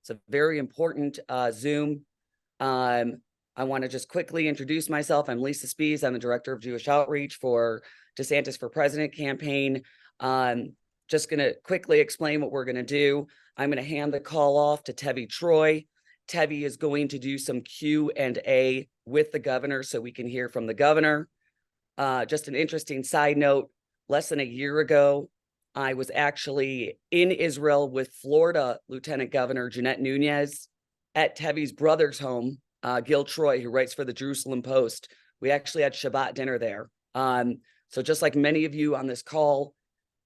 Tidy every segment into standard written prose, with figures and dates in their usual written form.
It's a very important Zoom. I want to just quickly introduce myself. I'm Lisa Spies. I'm the Director of Jewish Outreach for DeSantis for President campaign. Just going to quickly explain what we're going to do. I'm going to hand the call off to Tevi Troy. Tevi is going to do some Q&A with the governor so we can hear from the governor. Just an interesting side note, less than a year ago, I was actually in Israel with Florida Lieutenant Governor Jeanette Nunez at Tevi's brother's home, Gil Troy, who writes for the Jerusalem Post. We actually had Shabbat dinner there. So just like many of you on this call,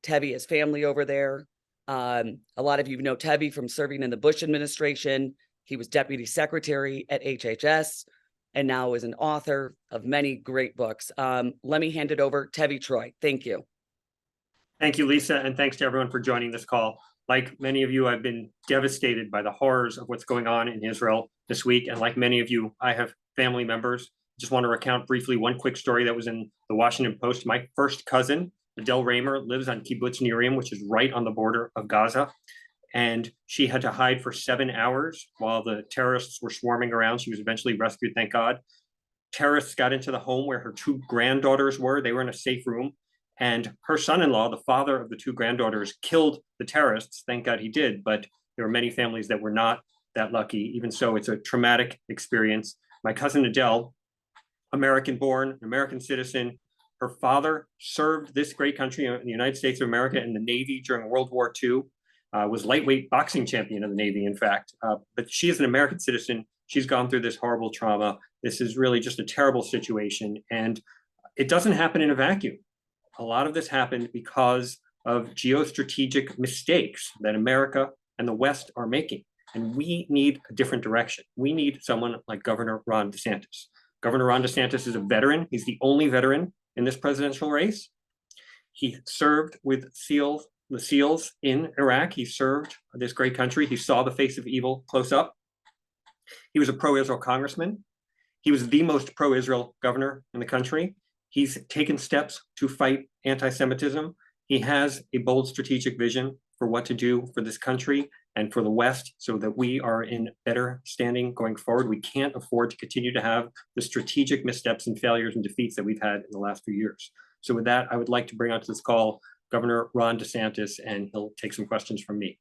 Tevi has family over there. A lot of you know Tevi from serving in the Bush administration. He was deputy secretary at HHS and now is an author of many great books. Let me hand it over, Tevi Troy. Thank you. Thank you, Lisa, and thanks to everyone for joining this call. Like many of you, I've been devastated by the horrors of what's going on in Israel this week. And like many of you, I have family members. Just want to recount briefly one quick story that was in the Washington Post. My first cousin, Adele Raymer, lives on Kibbutz Neriim, which is right on the border of Gaza. And she had to hide for 7 hours while the terrorists were swarming around. She was eventually rescued, thank God. Terrorists got into the home where her two granddaughters were. They were in a safe room. And her son-in-law, the father of the two granddaughters, killed the terrorists. Thank God he did. But there were many families that were not that lucky. Even so, it's a traumatic experience. My cousin Adele, American-born, American citizen. Her father served this great country, the United States of America, in the Navy during World War II. Was lightweight boxing champion of the Navy, in fact. But she is an American citizen. She's gone through this horrible trauma. This is really just a terrible situation. And it doesn't happen in a vacuum. A lot of this happened because of geostrategic mistakes that America and the West are making. And we need a different direction. We need someone like Governor Ron DeSantis. Governor Ron DeSantis is a veteran. He's the only veteran in this presidential race. He served with the SEALs in Iraq. He served this great country. He saw the face of evil close up. He was a pro-Israel congressman. He was the most pro-Israel governor in the country. He's taken steps to fight anti-Semitism. He has a bold strategic vision for what to do for this country and for the West so that we are in better standing going forward. We can't afford to continue to have the strategic missteps and failures and defeats that we've had in the last few years. So with that, I would like to bring onto this call Governor Ron DeSantis, and he'll take some questions from me.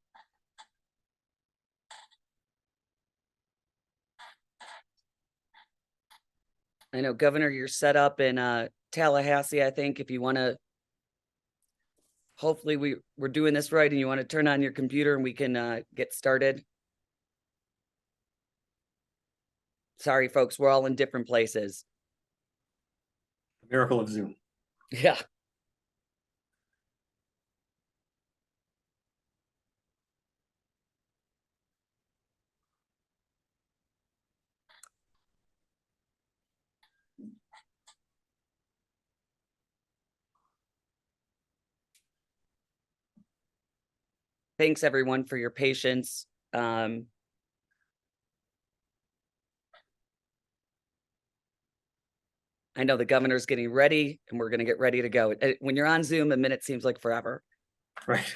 I know, Governor, you're set up in Tallahassee, I think. If you want to, hopefully we're doing this right and you want to turn on your computer and we can get started. Sorry, folks, we're all in different places. The miracle of Zoom. Yeah. Thanks, everyone, for your patience. I know the governor's getting ready, and we're going to get ready to go. When you're on Zoom, a minute seems like forever. Right.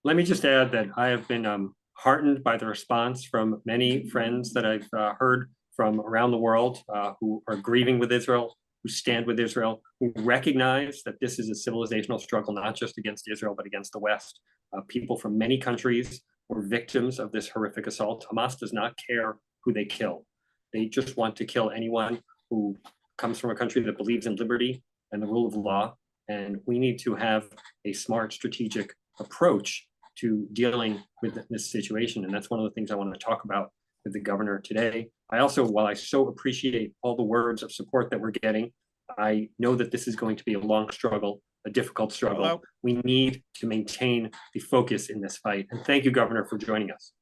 Let me just add that I have been heartened by the response from many friends that I've heard from around the world who are grieving with Israel, who stand with Israel, who recognize that this is a civilizational struggle, not just against Israel, but against the West. People from many countries were victims of this horrific assault. Hamas does not care who they kill. They just want to kill anyone who comes from a country that believes in liberty and the rule of law. And we need to have a smart, strategic approach to dealing with this situation. And that's one of the things I want to talk about with the governor today. I also, while I so appreciate all the words of support that we're getting, I know that this is going to be a long struggle, a difficult struggle. Hello. We need to maintain the focus in this fight. And thank you, Governor, for joining us.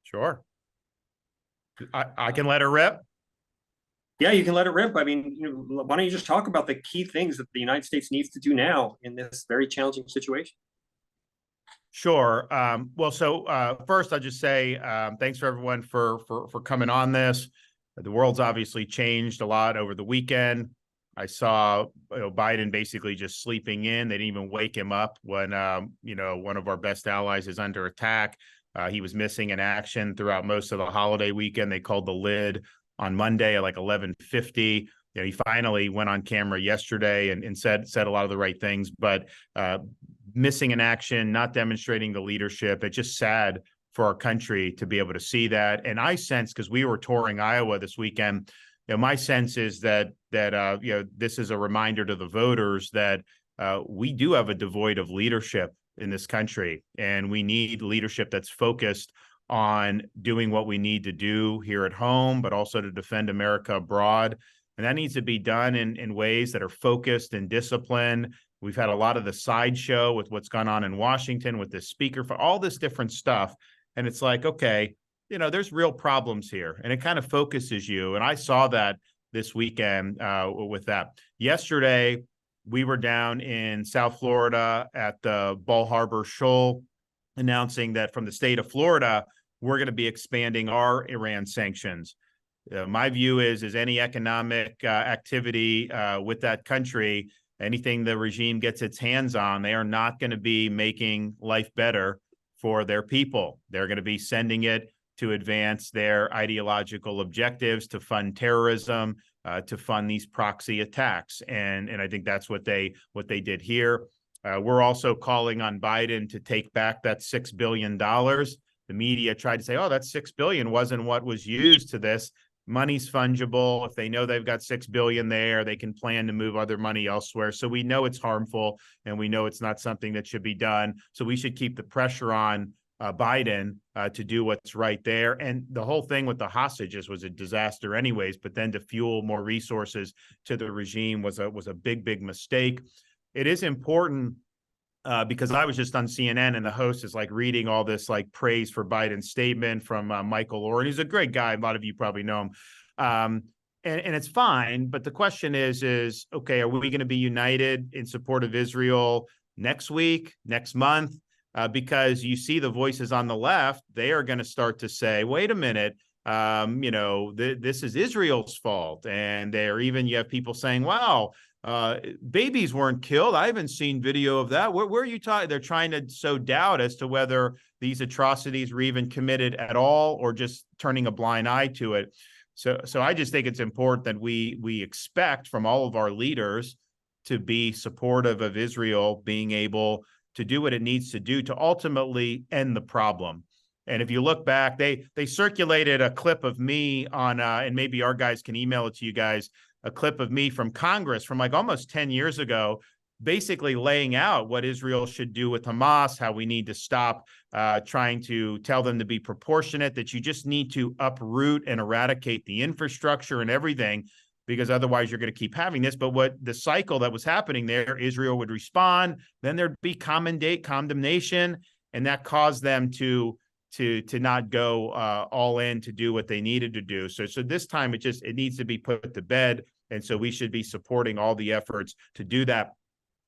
Sure. I can let her rip. Yeah, you can let it rip. I mean, why don't you just talk about the key things that the United States needs to do now in this very challenging situation? Sure. Well, so first, I'll just say thanks for everyone for coming on this. The world's obviously changed a lot over the weekend. I saw Biden basically just sleeping in. They didn't even wake him up when one of our best allies is under attack. He was missing in action throughout most of the holiday weekend. They called the lid on Monday at like 11:50. He finally went on camera yesterday and said a lot of the right things, but missing in action, not demonstrating the leadership. It's just sad for our country to be able to see that. And I sense, because we were touring Iowa this weekend, my sense is that this is a reminder to the voters that we do have a devoid of leadership in this country, and we need leadership that's focused on doing what we need to do here at home, but also to defend America abroad. And that needs to be done in ways that are focused and disciplined. We've had a lot of the sideshow with what's gone on in Washington with this speaker, for all this different stuff. And it's like, okay, there's real problems here, and it kind of focuses you. And I saw that this weekend with that. Yesterday, we were down in South Florida at the Bal Harbour Shul, announcing that from the state of Florida, we're going to be expanding our Iran sanctions. My view is any economic activity with that country, anything the regime gets its hands on, they are not going to be making life better for their people. They're going to be sending it to advance their ideological objectives, to fund terrorism, to fund these proxy attacks. And I think that's what they did here. We're also calling on Biden to take back that $6 billion. The media tried to say, oh, that $6 billion wasn't what was used to this. Money's fungible. If they know they've got $6 billion there, they can plan to move other money elsewhere. So we know it's harmful, and we know it's not something that should be done. So we should keep the pressure on Biden to do what's right there. And the whole thing with the hostages was a disaster anyways, but then to fuel more resources to the regime was a big mistake. It is important because I was just on CNN, and the host is like reading all this like praise for Biden's statement from Michael Oren. He's a great guy. A lot of you probably know him. And it's fine. But the question is, okay, are we going to be united in support of Israel next week, next month? Because you see the voices on the left, they are going to start to say, wait a minute, this is Israel's fault. And you have people saying, wow, babies weren't killed. I haven't seen video of that. Where are you talking? They're trying to sow doubt as to whether these atrocities were even committed at all, or just turning a blind eye to it. So I just think it's important that we expect from all of our leaders to be supportive of Israel being able to do what it needs to do to ultimately end the problem. And if you look back, they circulated a clip of me on, and maybe our guys can email it to you guys, a clip of me from Congress from like almost 10 years ago, basically laying out what Israel should do with Hamas, how we need to stop trying to tell them to be proportionate, that you just need to uproot and eradicate the infrastructure and everything, because otherwise you're going to keep having this. But what the cycle that was happening there, Israel would respond, then there'd be condemnation, and that caused them to not go all in to do what they needed to do. So this time it needs to be put to bed. And so we should be supporting all the efforts to do that.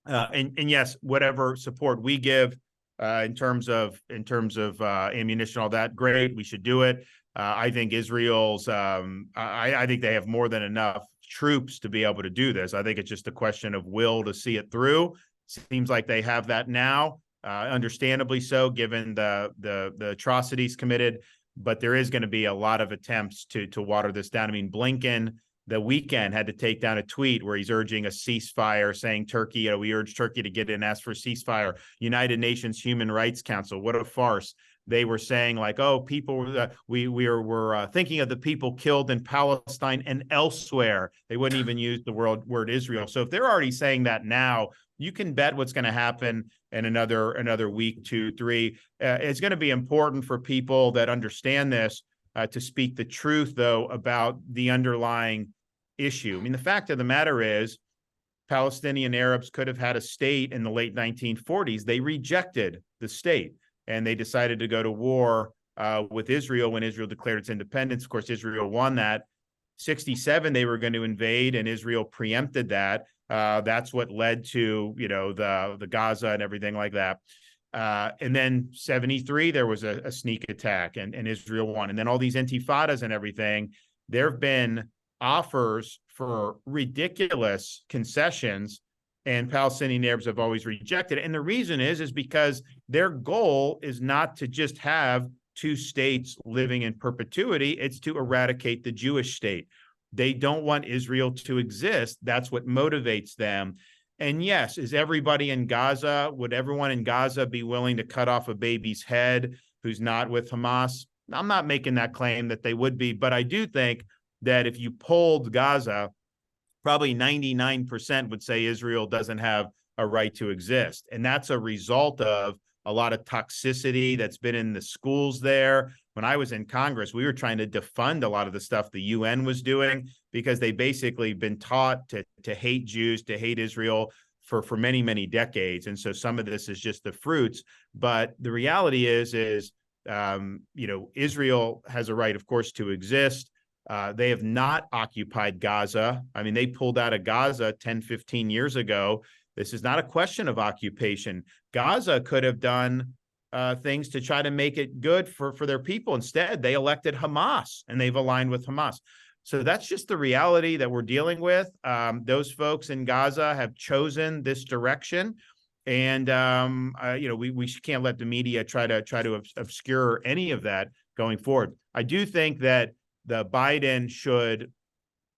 And yes, whatever support we give in terms of ammunition, all that, great. We should do it. I think Israel's, I think they have more than enough troops to be able to do this. I think it's just a question of will to see it through. Seems like they have that now, understandably so, given the atrocities committed. But there is going to be a lot of attempts to water this down. I mean, Blinken the weekend had to take down a tweet where he's urging a ceasefire, saying Turkey, we urge Turkey to get in and ask for a ceasefire. United Nations Human Rights Council, what a farce. They were saying like, oh, people, we're thinking of the people killed in Palestine and elsewhere. They wouldn't even use the word Israel. So if they're already saying that now, you can bet what's going to happen in another week, 2, 3. It's going to be important for people that understand this to speak the truth, though, about the underlying issue. I mean, the fact of the matter is, Palestinian Arabs could have had a state in the late 1940s. They rejected the state, and they decided to go to war with Israel when Israel declared its independence. Of course, Israel won that. 1967, they were going to invade, and Israel preempted that. That's what led to, the Gaza and everything like that. And then 1973, there was a sneak attack, and Israel won. And then all these intifadas and everything. There have been offers for ridiculous concessions, and Palestinian Arabs have always rejected it. And the reason is because their goal is not to just have two states living in perpetuity. It's to eradicate the Jewish state. They don't want Israel to exist. That's what motivates them. And yes, is everybody in Gaza, would everyone in Gaza be willing to cut off a baby's head who's not with Hamas? I'm not making that claim that they would be, but I do think that if you polled Gaza, probably 99% would say Israel doesn't have a right to exist. And that's a result of a lot of toxicity that's been in the schools there. When I was in Congress, we were trying to defund a lot of the stuff the UN was doing because they basically been taught to hate Jews, to hate Israel for many, many decades. And so some of this is just the fruits. But the reality is Israel has a right, of course, to exist. They have not occupied Gaza. I mean, they pulled out of Gaza 10, 15 years ago. This is not a question of occupation. Gaza could have done things to try to make it good for their people. Instead, they elected Hamas, and they've aligned with Hamas. So that's just the reality that we're dealing with. Those folks in Gaza have chosen this direction. And, we can't let the media try to obscure any of that going forward. I do think that the Biden should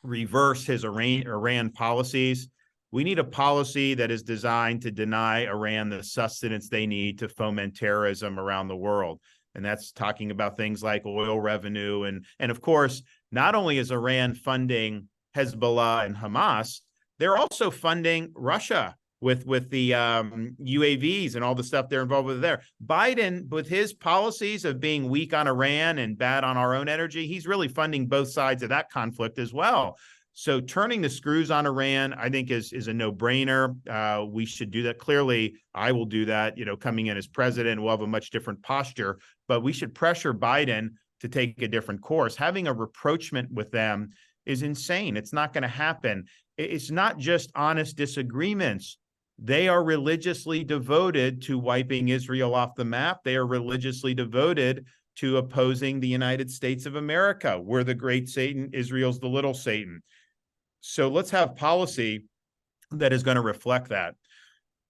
reverse his Iran policies. We need a policy that is designed to deny Iran the sustenance they need to foment terrorism around the world. And that's talking about things like oil revenue. And of course, not only is Iran funding Hezbollah and Hamas, they're also funding Russia with the UAVs and all the stuff they're involved with there. Biden, with his policies of being weak on Iran and bad on our own energy, he's really funding both sides of that conflict as well. So turning the screws on Iran, I think, is a no-brainer. We should do that. Clearly, I will do that, coming in as president. We'll have a much different posture, but we should pressure Biden to take a different course. Having a rapprochement with them is insane. It's not going to happen. It's not just honest disagreements. They are religiously devoted to wiping Israel off the map. They are religiously devoted to opposing the United States of America. We're the great Satan, Israel's the little Satan. So let's have policy that is going to reflect that.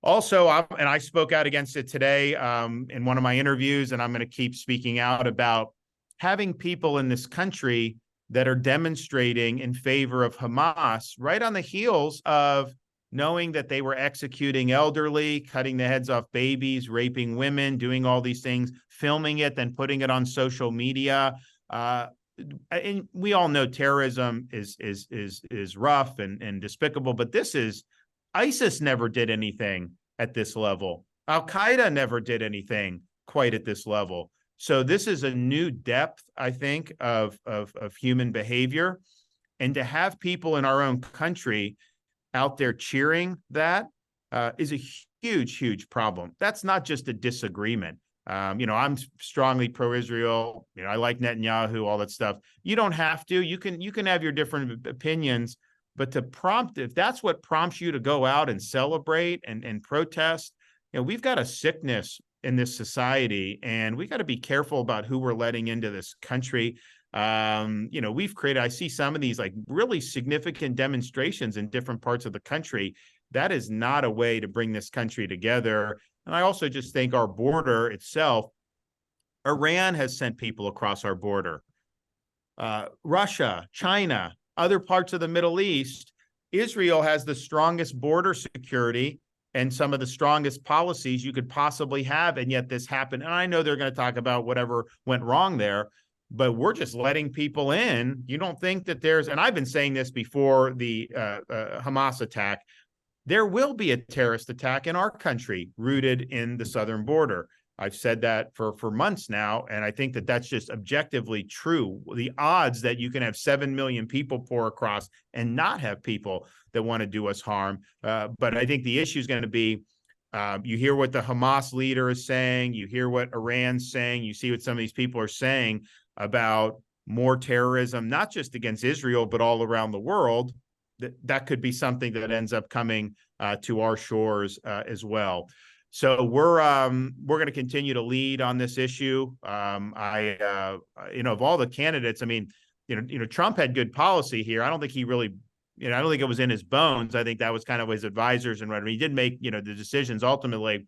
Also, I spoke out against it today in one of my interviews, and I'm going to keep speaking out about having people in this country that are demonstrating in favor of Hamas right on the heels of knowing that they were executing elderly, cutting the heads off babies, raping women, doing all these things, filming it, then putting it on social media. And we all know terrorism is rough and despicable, but ISIS never did anything at this level. Al-Qaeda never did anything quite at this level. So this is a new depth, I think, of human behavior. And to have people in our own country out there cheering that is a huge, huge problem. That's not just a disagreement. I'm strongly pro-Israel. I like Netanyahu, all that stuff. You don't have to. You can have your different opinions, but if that's what prompts you to go out and celebrate and protest, we've got a sickness in this society, and we got to be careful about who we're letting into this country. I see some of these like really significant demonstrations in different parts of the country. That is not a way to bring this country together. And I also just think our border itself, Iran has sent people across our border. Russia, China, other parts of the Middle East. Israel has the strongest border security and some of the strongest policies you could possibly have. And yet this happened. And I know they're going to talk about whatever went wrong there, but we're just letting people in. You don't think that and I've been saying this before the Hamas attack, there will be a terrorist attack in our country rooted in the southern border. I've said that for months now, and I think that that's just objectively true. The odds that you can have 7 million people pour across and not have people that want to do us harm. But I think the issue is going to be, you hear what the Hamas leader is saying, you hear what Iran's saying, you see what some of these people are saying about more terrorism, not just against Israel, but all around the world. That could be something that ends up coming to our shores as well. So we're going to continue to lead on this issue. Of all the candidates, Trump had good policy here. I don't think he really I don't think it was in his bones. I think that was kind of his advisors and whatever. He did make, the decisions ultimately,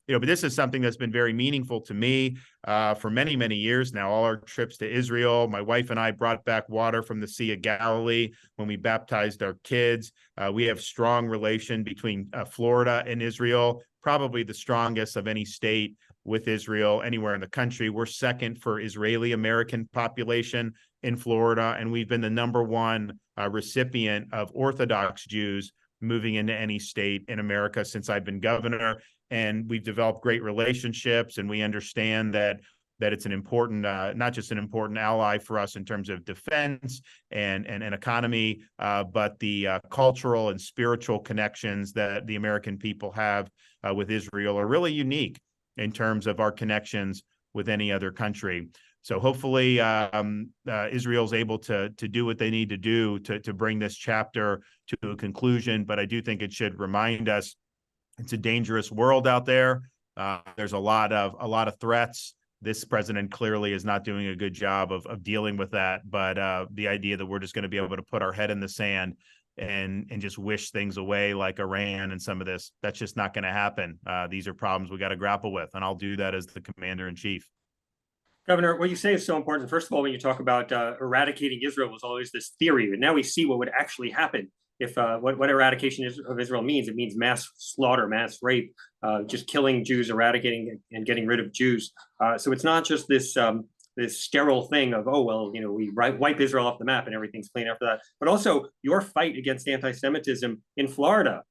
but this is something that's been very meaningful to me for many, many years now. All our trips to Israel, my wife and I brought back water from the Sea of Galilee when we baptized our kids. We have strong relation between Florida and Israel, probably the strongest of any state with Israel anywhere in the country. We're second for Israeli American population in Florida, and we've been the number one recipient of Orthodox Jews moving into any state in America since I've been governor. And we've developed great relationships, and we understand that it's an important, not just an important ally for us in terms of defense and economy, but the cultural and spiritual connections that the American people have with Israel are really unique in terms of our connections with any other country. So hopefully Israel's able to do what they need to do to bring this chapter to a conclusion. But I do think it should remind us it's a dangerous world out there. There's a lot of threats. This president clearly is not doing a good job of dealing with that. But the idea that we're just going to be able to put our head in the sand and just wish things away like Iran and some of this, that's just not going to happen. These are problems we got to grapple with, and I'll do that as the commander in chief. Governor, what you say is so important. First of all, when you talk about eradicating Israel, was always this theory, and now we see what would actually happen if what eradication of Israel means. It means mass slaughter, mass rape, just killing Jews, eradicating and getting rid of Jews. So it's not just this this sterile thing of, oh, well, we wipe Israel off the map and everything's clean after that. But also your fight against anti-Semitism in Florida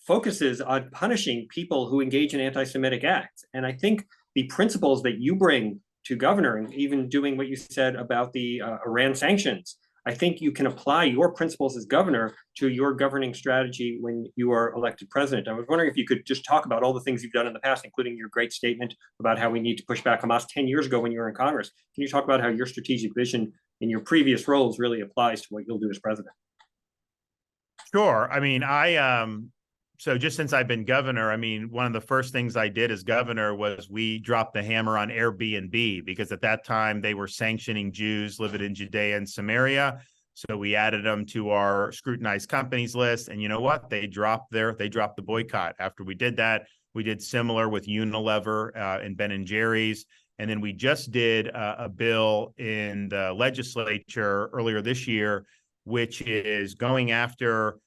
focuses on punishing people who engage in anti-Semitic acts. And I think the principles that you bring to governor, and even doing what you said about the Iran sanctions, I think you can apply your principles as governor to your governing strategy when you are elected president. I was wondering if you could just talk about all the things you've done in the past, including your great statement about how we need to push back Hamas 10 years ago when you were in Congress. Can you talk about how your strategic vision in your previous roles really applies to what you'll do as president? Sure. I mean, so just since I've been governor, I mean, one of the first things I did as governor was we dropped the hammer on Airbnb, because at that time they were sanctioning Jews living in Judea and Samaria. So we added them to our scrutinized companies list. And you know what? They dropped the boycott. After we did that, we did similar with Unilever and Ben & Jerry's. And then we just did a bill in the legislature earlier this year, which is going after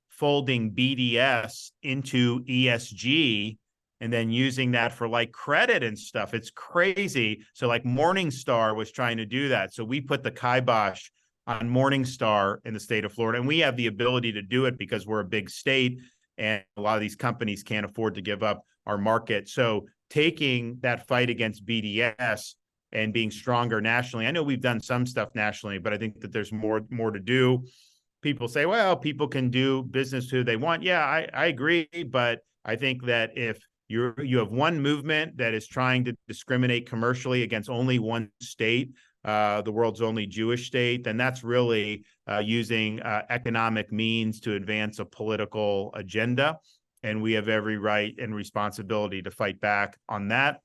folding BDS into ESG and then using that for like credit and stuff. It's crazy. So like Morningstar was trying to do that. So we put the kibosh on Morningstar in the state of Florida, and we have the ability to do it because we're a big state and a lot of these companies can't afford to give up our market. So taking that fight against BDS and being stronger nationally, I know we've done some stuff nationally, but I think that there's more to do. People say, well, people can do business who they want. Yeah, I agree. But I think that if you have one movement that is trying to discriminate commercially against only one state, the world's only Jewish state, then that's really using economic means to advance a political agenda. And we have every right and responsibility to fight back on that.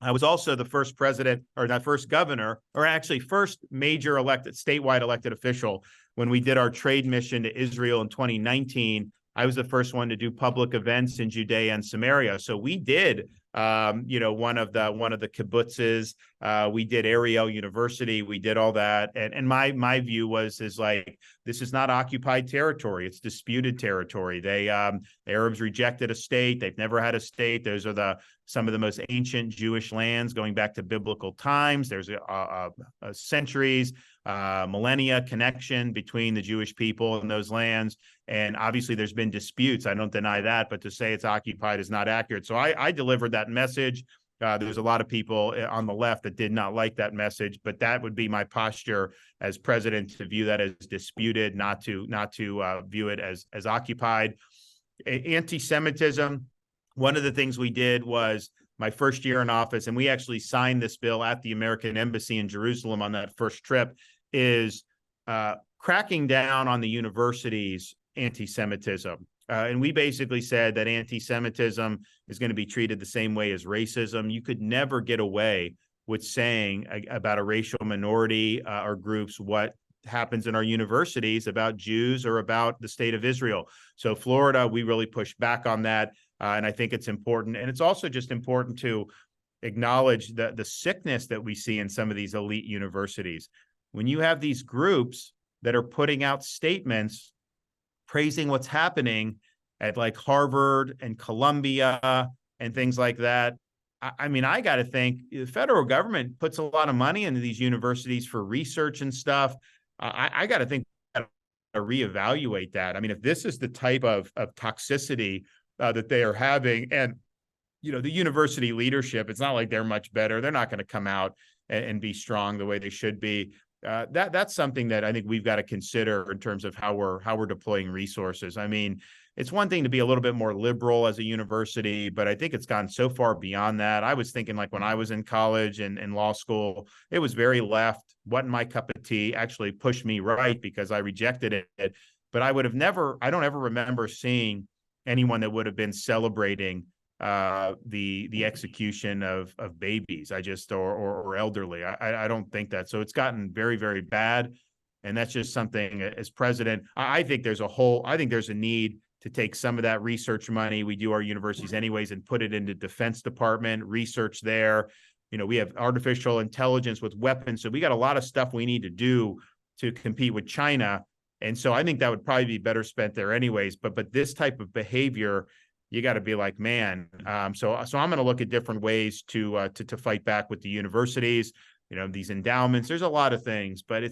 I was also the first president, or not first governor, or actually first major statewide elected official when we did our trade mission to Israel in 2019. I was the first one to do public events in Judea and Samaria. So we did, one of the kibbutzes. We did Ariel University. We did all that, and my view is like, this is not occupied territory; it's disputed territory. The Arabs rejected a state; they've never had a state. Those are some of the most ancient Jewish lands going back to biblical times. There's centuries, millennia connection between the Jewish people and those lands. And obviously there's been disputes. I don't deny that, but to say it's occupied is not accurate. So I delivered that message. There's a lot of people on the left that did not like that message, but that would be my posture as president, to view that as disputed, not to view it as occupied. Anti-Semitism. One of the things we did was my first year in office, and we actually signed this bill at the American Embassy in Jerusalem on that first trip, is cracking down on the universities' anti-Semitism. And we basically said that anti-Semitism is going to be treated the same way as racism. You could never get away with saying about a racial minority or groups what happens in our universities about Jews or about the state of Israel. So Florida, we really push back on that. And I think it's important. And it's also just important to acknowledge the sickness that we see in some of these elite universities. When you have these groups that are putting out statements praising what's happening at like Harvard and Columbia and things like that, I mean, I got to think the federal government puts a lot of money into these universities for research and stuff. I got to think to reevaluate that. I mean, if this is the type of toxicity that they are having, and the university leadership, it's not like they're much better. They're not going to come out and be strong the way they should be. That's something that I think we've got to consider in terms of how we're deploying resources. I mean, it's one thing to be a little bit more liberal as a university, but I think it's gone so far beyond that. I was thinking like when I was in college and law school, it was very left, wasn't my cup of tea, actually pushed me right because I rejected it. But I don't ever remember seeing anyone that would have been celebrating the execution of babies. Or elderly. I don't think that. So it's gotten very, very bad. And that's just something as president, I think there's a need to take some of that research money we do our universities anyways and put it into Defense Department research there. We have artificial intelligence with weapons. So we got a lot of stuff we need to do to compete with China. And so I think that would probably be better spent there anyways. But this type of behavior, you got to be like, man. So I'm going to look at different ways to fight back with the universities, these endowments. There's a lot of things, but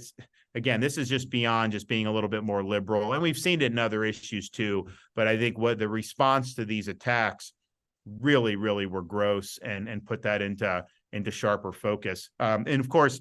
this is just beyond just being a little bit more liberal. And we've seen it in other issues too. But I think what the response to these attacks really, really were gross and put that into sharper focus. And of course,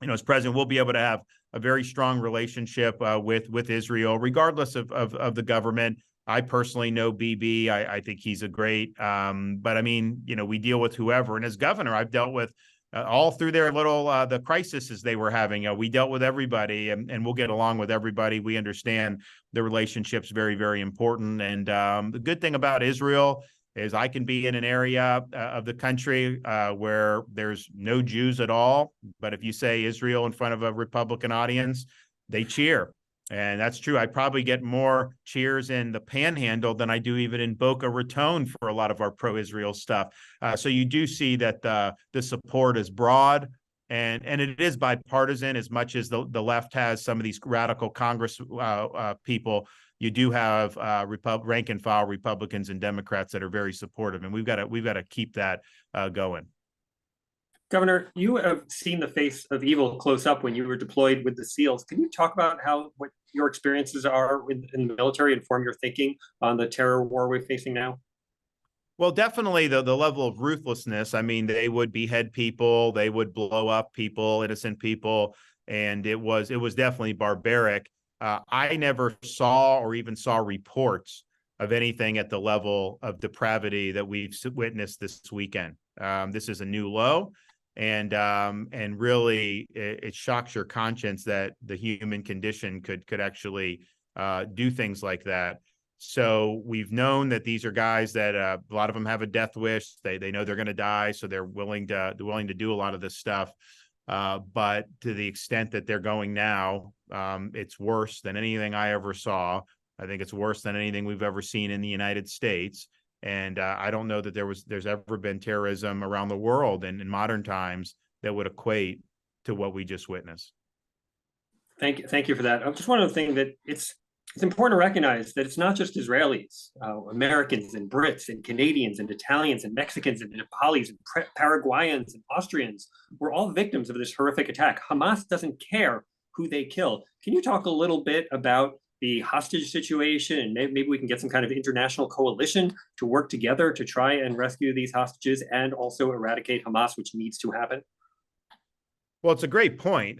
as president, we'll be able to have a very strong relationship with Israel, regardless of the government. I personally know BB. I think he's a great, but I mean, we deal with whoever. And as governor, I've dealt with all through their little, the crises they were having. We dealt with everybody and we'll get along with everybody. We understand the relationship's very, very important. And the good thing about Israel is I can be in an area of the country where there's no Jews at all. But if you say Israel in front of a Republican audience, they cheer. And that's true. I probably get more cheers in the Panhandle than I do even in Boca Raton for a lot of our pro-Israel stuff. So you do see that the support is broad and it is bipartisan as much as the left has some of these radical Congress people. You do have rank and file Republicans and Democrats that are very supportive, and we've got to keep that going. Governor, you have seen the face of evil close up when you were deployed with the SEALs. Can you talk about what your experiences are in the military, inform your thinking on the terror war we're facing now? Well, definitely the level of ruthlessness. I mean, they would behead people, they would blow up people, innocent people, and it was definitely barbaric. I never saw or even saw reports of anything at the level of depravity that we've witnessed this weekend. This is a new low. And really, it shocks your conscience that the human condition could actually do things like that. So we've known that these are guys that a lot of them have a death wish. They know they're going to die, so they're willing to do a lot of this stuff. But to the extent that they're going now, it's worse than anything I ever saw. I think it's worse than anything we've ever seen in the United States. And I don't know that there's ever been terrorism around the world and in modern times that would equate to what we just witnessed. Thank you for that. I just wanted to think that it's important to recognize that it's not just Israelis, Americans and Brits and Canadians and Italians and Mexicans and Nepalis and Paraguayans and Austrians. We're all victims of this horrific attack. Hamas doesn't care who they kill. Can you talk a little bit about the hostage situation, and maybe we can get some kind of international coalition to work together to try and rescue these hostages and also eradicate Hamas, which needs to happen? Well, it's a great point.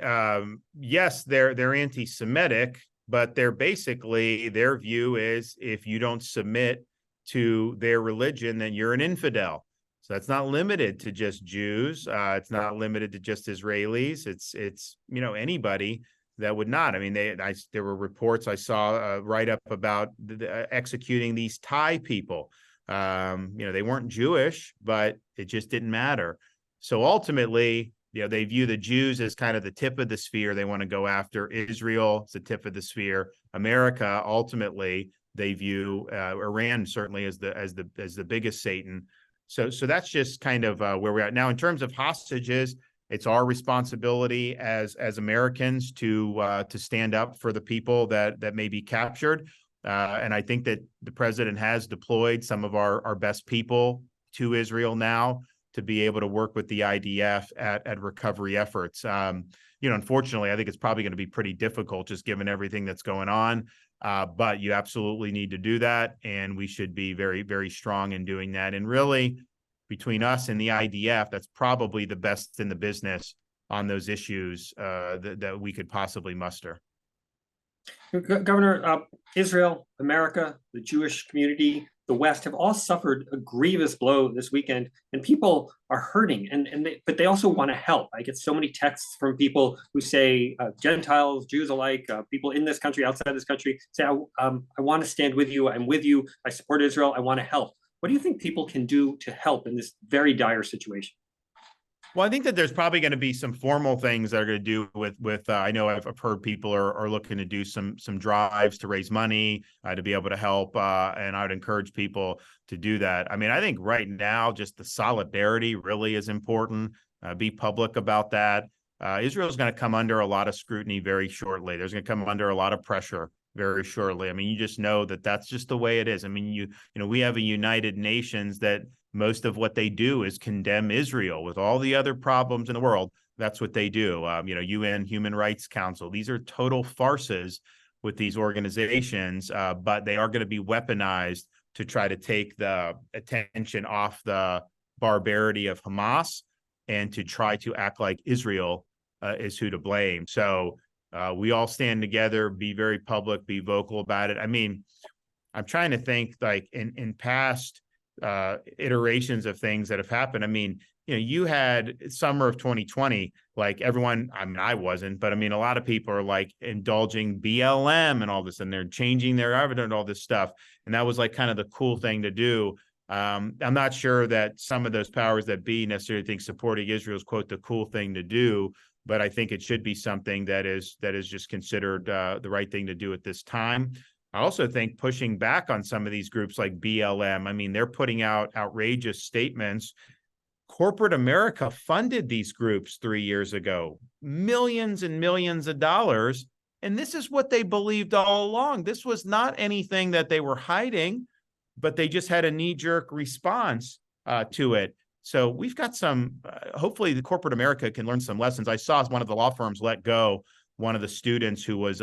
Yes, they're anti-Semitic, but they're basically, their view is if you don't submit to their religion, then you're an infidel. So that's not limited to just Jews. It's not limited to just Israelis. It's anybody that would not. I mean, there were reports I saw write up about executing these Thai people. They weren't Jewish, but it just didn't matter. So ultimately, they view the Jews as kind of the tip of the spear. They want to go after Israel. It's the tip of the spear. America, ultimately, they view Iran certainly as the biggest Satan. So that's just kind of where we're at now. In terms of hostages, it's our responsibility as Americans to stand up for the people that may be captured. And I think that the president has deployed some of our best people to Israel now to be able to work with the IDF at recovery efforts. Unfortunately, I think it's probably going to be pretty difficult just given everything that's going on. But you absolutely need to do that. And we should be very, very strong in doing that. And really, between us and the IDF, that's probably the best in the business on those issues that we could possibly muster. Governor, Israel, America, the Jewish community, the West have all suffered a grievous blow this weekend, and people are hurting. But they also want to help. I get so many texts from people who say, Gentiles, Jews alike, people in this country, outside this country, say, I want to stand with you. I'm with you. I support Israel. I want to help. What do you think people can do to help in this very dire situation? Well, I think that there's probably going to be some formal things that are going to do with I know I've heard people are looking to do some drives to raise money to be able to help, and I would encourage people to do that. I mean, I think right now just the solidarity really is important. Be public about that. Israel is going to come under a lot of scrutiny very shortly. There's going to come under a lot of pressure very shortly. I mean, you just know that that's just the way it is. I mean, we have a United Nations that most of what they do is condemn Israel with all the other problems in the world. That's what they do. UN Human Rights Council. These are total farces with these organizations, but they are going to be weaponized to try to take the attention off the barbarity of Hamas and to try to act like Israel is who to blame. So we all stand together, be very public, be vocal about it. I mean, I'm trying to think like in past iterations of things that have happened. I mean, you had summer of 2020, like everyone, I mean, I wasn't, but I mean, a lot of people are like indulging BLM and all this, and they're changing their evidence and all this stuff. And that was like kind of the cool thing to do. I'm not sure that some of those powers that be necessarily think supporting Israel is, quote, the cool thing to do, but I think it should be something that is just considered the right thing to do at this time. I also think pushing back on some of these groups like BLM, I mean, they're putting out outrageous statements. Corporate America funded these groups 3 years ago, millions and millions of dollars. And this is what they believed all along. This was not anything that they were hiding, but they just had a knee-jerk response to it. So we've got some, hopefully the corporate America can learn some lessons. I saw one of the law firms let go one of the students who was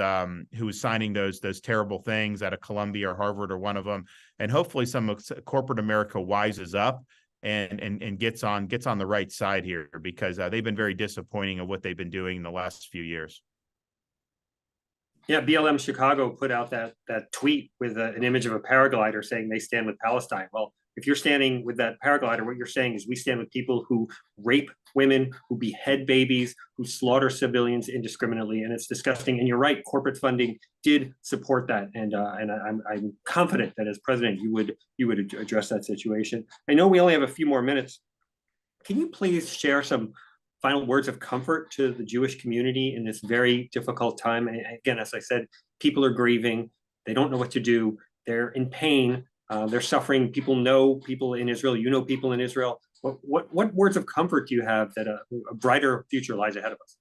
signing those terrible things out of Columbia or Harvard or one of them. And hopefully some of corporate America wises up and gets on the right side here, because they've been very disappointing of what they've been doing in the last few years. Yeah, BLM Chicago put out that tweet with an image of a paraglider saying they stand with Palestine. Well, if you're standing with that paraglider, what you're saying is we stand with people who rape women, who behead babies, who slaughter civilians indiscriminately, and it's disgusting. And you're right, corporate funding did support that, and I'm confident that as president you would address that situation. I know we only have a few more minutes. Can you please share some final words of comfort to the Jewish community in this very difficult time? And again, as I said, people are grieving. They don't know what to do. They're in pain. They're suffering. People know people in Israel. You know people in Israel. What words of comfort do you have that a brighter future lies ahead of us?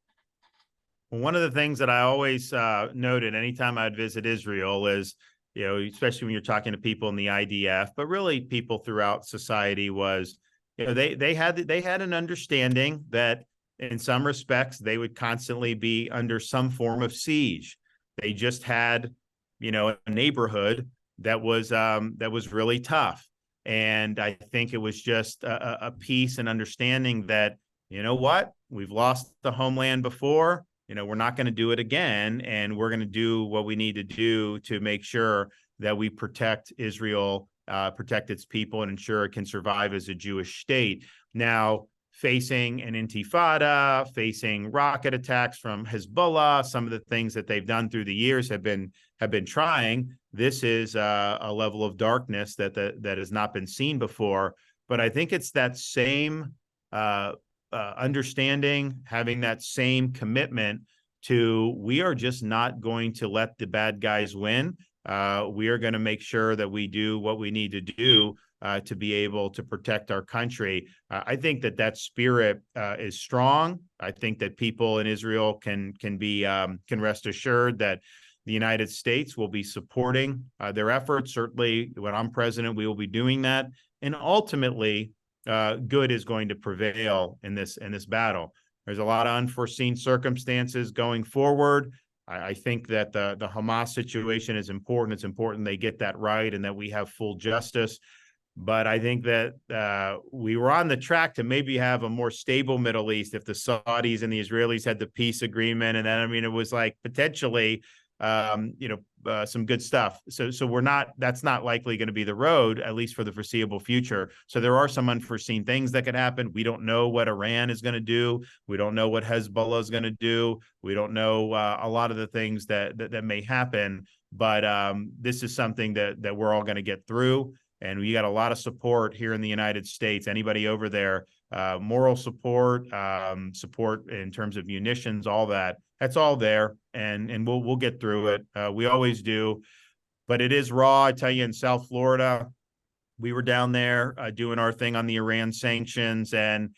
Well, one of the things that I always noted anytime I'd visit Israel is, especially when you're talking to people in the IDF, but really people throughout society, was, they had an understanding that in some respects they would constantly be under some form of siege. They just had, a neighborhood that was really tough. And I think it was just a peace and understanding that, we've lost the homeland before, we're not going to do it again. And we're going to do what we need to do to make sure that we protect Israel, protect its people, and ensure it can survive as a Jewish state. Now, facing an intifada, facing rocket attacks from Hezbollah, some of the things that they've done through the years have been trying. This is a level of darkness that has not been seen before. But I think it's that same understanding, having that same commitment to, we are just not going to let the bad guys win. We are going to make sure that we do what we need to do to be able to protect our country. I think that spirit is strong. I think that people in Israel can rest assured that the United States will be supporting their efforts. Certainly, when I'm president, we will be doing that. And ultimately, good is going to prevail in this battle. There's a lot of unforeseen circumstances going forward. I think that the Hamas situation is important. It's important they get that right and that we have full justice. But I think that we were on the track to maybe have a more stable Middle East if the Saudis and the Israelis had the peace agreement. And then, I mean, it was like potentially, some good stuff. So that's not likely going to be the road, at least for the foreseeable future. So there are some unforeseen things that could happen. We don't know what Iran is going to do. We don't know what Hezbollah is going to do. We don't know a lot of the things that may happen. But this is something that we're all going to get through. And we got a lot of support here in the United States. Anybody over there, moral support, support in terms of munitions, all that. That's all there, and we'll get through it. We always do, but it is raw. I tell you, in South Florida, we were down there doing our thing on the Iran sanctions, and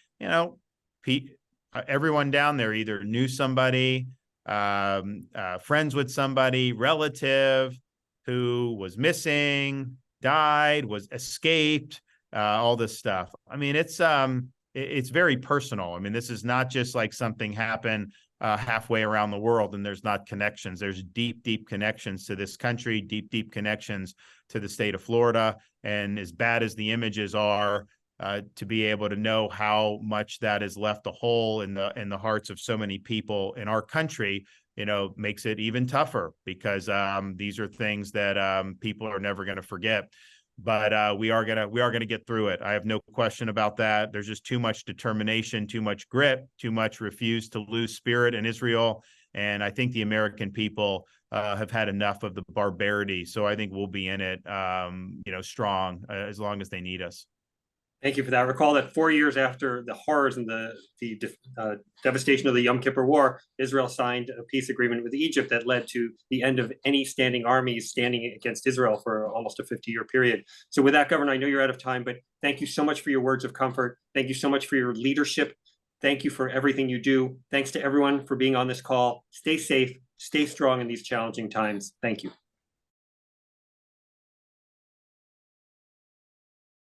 everyone down there either knew somebody, friends with somebody, relative who was missing, died, was escaped, all this stuff. I mean, it's very personal. I mean, this is not just like something happened halfway around the world and there's not connections. There's deep connections to this country, deep connections to the state of Florida. And as bad as the images are, to be able to know how much that has left a hole in the hearts of so many people in our country, makes it even tougher, because these are things that people are never going to forget. But we are gonna get through it. I have no question about that. There's just too much determination, too much grit, too much refuse to lose spirit in Israel. And I think the American people have had enough of the barbarity. So I think we'll be in it, strong as long as they need us. Thank you for that. Recall that 4 years after the horrors and the devastation of the Yom Kippur War, Israel signed a peace agreement with Egypt that led to the end of any standing armies standing against Israel for almost a 50-year period. So with that, Governor, I know you're out of time, but thank you so much for your words of comfort. Thank you so much for your leadership. Thank you for everything you do. Thanks to everyone for being on this call. Stay safe, stay strong in these challenging times. Thank you.